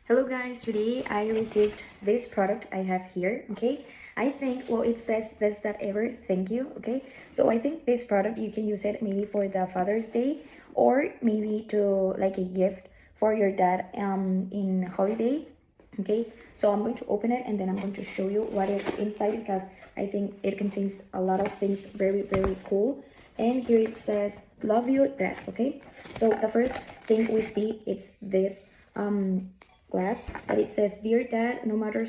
Hello guys, today I received this product I have here. Okay, I think, well, it says best that ever, thank you. Okay, so I think this product you can use it maybe for the Father's Day, or maybe to like a gift for your dad in holiday. Okay, so I'm going to open it and then I'm going to show you what is inside, because I think it contains a lot of things very cool. And here it says love you, dad. Okay, so the first thing we see, it's this glass, but it says, dear dad, no matter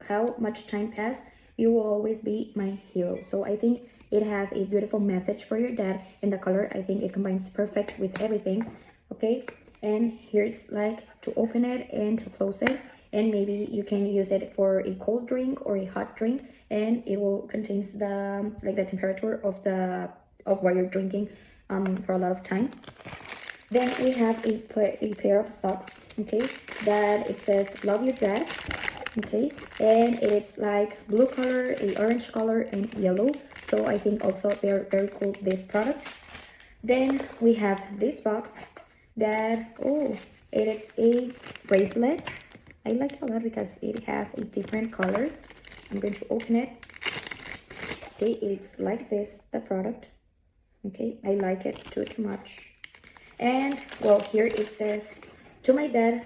how much time pass, you will always be my hero. So I think it has a beautiful message for your dad, and the color, I think it combines perfect with everything. Okay, and here it's like to open it and to close it, and maybe you can use it for a cold drink or a hot drink, and it will contains the like the temperature of what you're drinking for a lot of time. Then we have a pair of socks, okay, that it says love you, dad. Okay, and it's like blue color, a orange color, and yellow. So I think also they're very cool, this product. Then we have this box that, oh, it is a bracelet. I like it a lot because it has a different colors. I'm going to open it. Okay, it's like this, the product. Okay, I like it too much. And well, here it says, to my dad,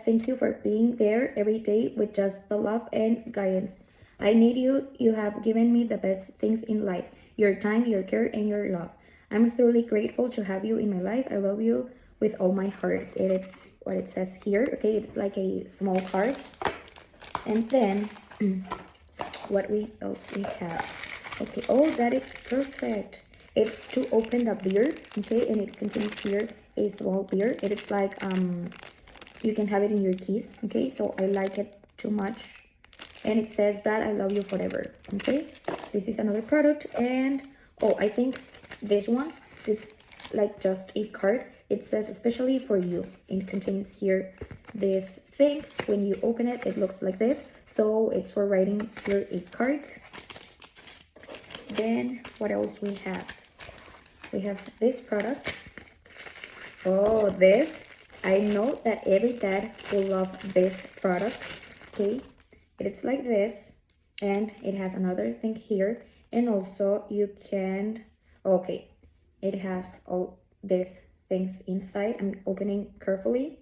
thank you for being there every day with just the love and guidance. I need you. You have given me the best things in life, your time, your care, and your love. I'm truly grateful to have you in my life. I love you with all my heart. It's what it says here. Okay, it's like a small card. And then what else we have? Okay, oh, that is perfect. It's to open the beer, okay, and it contains here a small beer. It is like you can have it in your keys, okay, so I like it too much. And it says that I love you forever. Okay, this is another product. And oh, I think this one, it's like just a card. It says especially for you. It contains here this thing. When you open it, it looks like this, so it's for writing here a card. Then what else we have? We have this product. Oh, this, I know that every dad will love this product. Okay, it's like this, and it has another thing here, and also you can, okay, it has all these things inside. I'm opening carefully.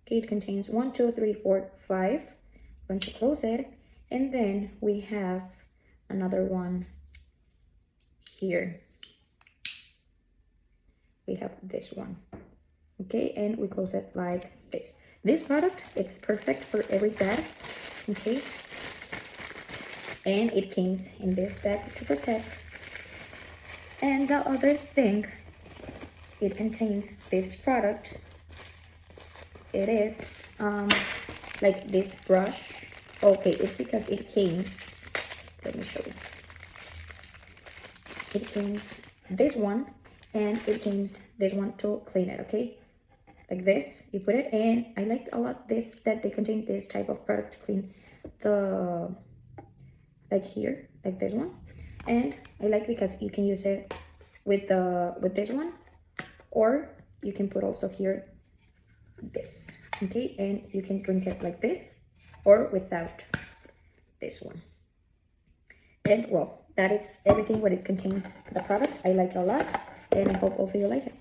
Okay, it contains 1, 2, 3, 4, 5. I'm going to close it, and then we have another one here. We have this one. Okay, and we close it like this. This product, it's perfect for every dad. Okay, and it comes in this bag to protect. And the other thing, it contains this product. It is like this brush. Okay, it's because it comes, let me show you. It comes this one, and it comes this one to clean it. Okay, like this, you put it, and I like a lot this, that they contain this type of product to clean the, like here, like this one. And I like because you can use it with this one, or you can put also here this. Okay, and you can drink it like this or without this one. And well, that is everything what it contains, the product. I like it a lot, and I hope also you like it.